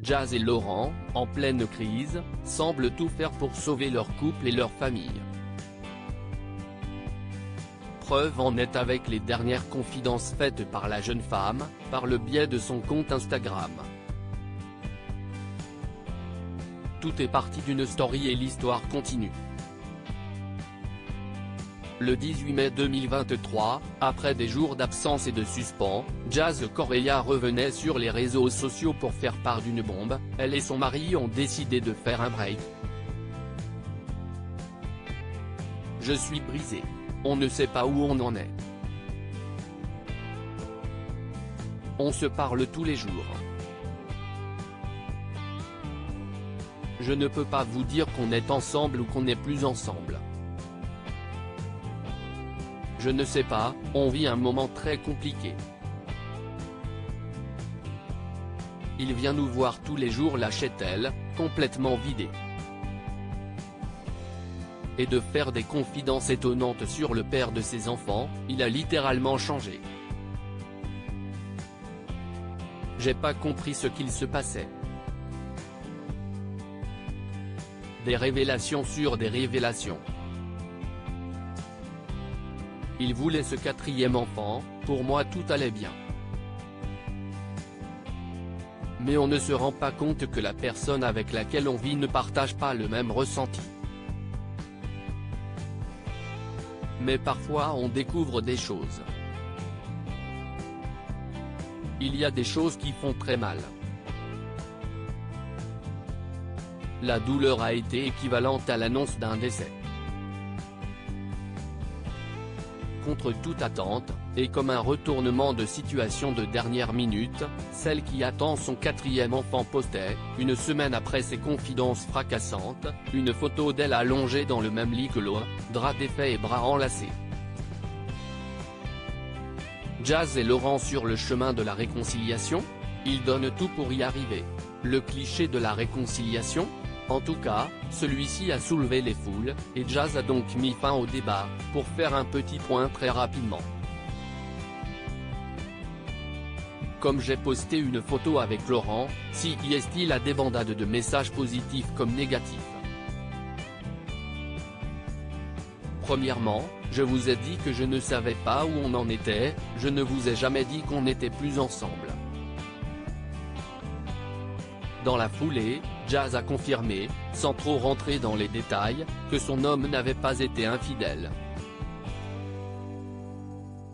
Jazz et Laurent, en pleine crise, semblent tout faire pour sauver leur couple et leur famille. Preuve en est avec les dernières confidences faites par la jeune femme, par le biais de son compte Instagram. Tout est parti d'une story et l'histoire continue. Le 18 mai 2023, après des jours d'absence et de suspens, Jazz Correia revenait sur les réseaux sociaux pour faire part d'une bombe. Elle et son mari ont décidé de faire un break. Je suis brisé. On ne sait pas où on en est. On se parle tous les jours. Je ne peux pas vous dire qu'on est ensemble ou qu'on n'est plus ensemble. Je ne sais pas, on vit un moment très compliqué. Il vient nous voir tous les jours, lâchait-elle, complètement vidée. Et de faire des confidences étonnantes sur le père de ses enfants, il a littéralement changé. J'ai pas compris ce qu'il se passait. Des révélations sur des révélations. Il voulait ce quatrième enfant, pour moi tout allait bien. Mais on ne se rend pas compte que la personne avec laquelle on vit ne partage pas le même ressenti. Mais parfois on découvre des choses. Il y a des choses qui font très mal. La douleur a été équivalente à l'annonce d'un décès. Contre toute attente, et comme un retournement de situation de dernière minute, celle qui attend son quatrième enfant postait, une semaine après ses confidences fracassantes, une photo d'elle allongée dans le même lit que l'autre, drap défait et bras enlacés. Jazz et Laurent sur le chemin de la réconciliation? Ils donnent tout pour y arriver. Le cliché de la réconciliation? En tout cas, celui-ci a soulevé les foules, et Jazz a donc mis fin au débat, pour faire un petit point très rapidement. Comme j'ai posté une photo avec Laurent, si y est-il la débandade de messages positifs comme négatifs. Premièrement, je vous ai dit que je ne savais pas où on en était, je ne vous ai jamais dit qu'on n'était plus ensemble. Dans la foulée, Jazz a confirmé, sans trop rentrer dans les détails, que son homme n'avait pas été infidèle.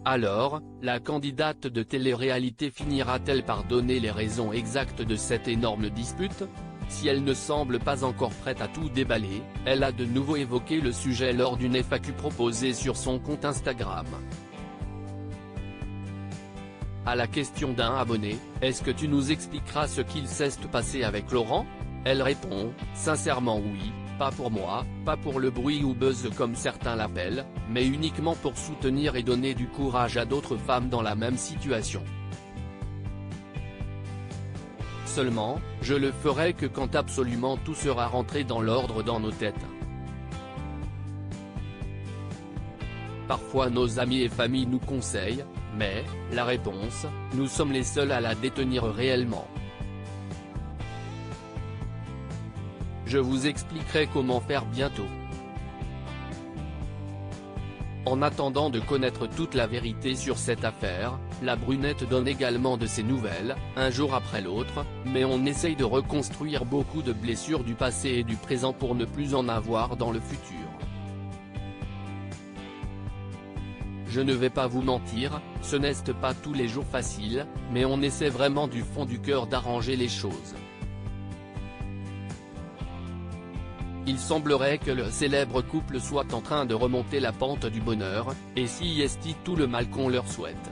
Alors, la candidate de télé-réalité finira-t-elle par donner les raisons exactes de cette énorme dispute? Si elle ne semble pas encore prête à tout déballer, elle a de nouveau évoqué le sujet lors d'une FAQ proposée sur son compte Instagram. À la question d'un abonné, est-ce que tu nous expliqueras ce qu'il s'est passé avec Laurent? Elle répond, sincèrement oui, pas pour moi, pas pour le bruit ou buzz comme certains l'appellent, mais uniquement pour soutenir et donner du courage à d'autres femmes dans la même situation. Seulement, je le ferai que quand absolument tout sera rentré dans l'ordre dans nos têtes. Parfois nos amis et familles nous conseillent, mais, la réponse, nous sommes les seuls à la détenir réellement. Je vous expliquerai comment faire bientôt. En attendant de connaître toute la vérité sur cette affaire, la brunette donne également de ses nouvelles, un jour après l'autre, mais on essaye de reconstruire beaucoup de blessures du passé et du présent pour ne plus en avoir dans le futur. Je ne vais pas vous mentir, ce n'est pas tous les jours facile, mais on essaie vraiment du fond du cœur d'arranger les choses. Il semblerait que le célèbre couple soit en train de remonter la pente du bonheur, et si est tout le mal qu'on leur souhaite.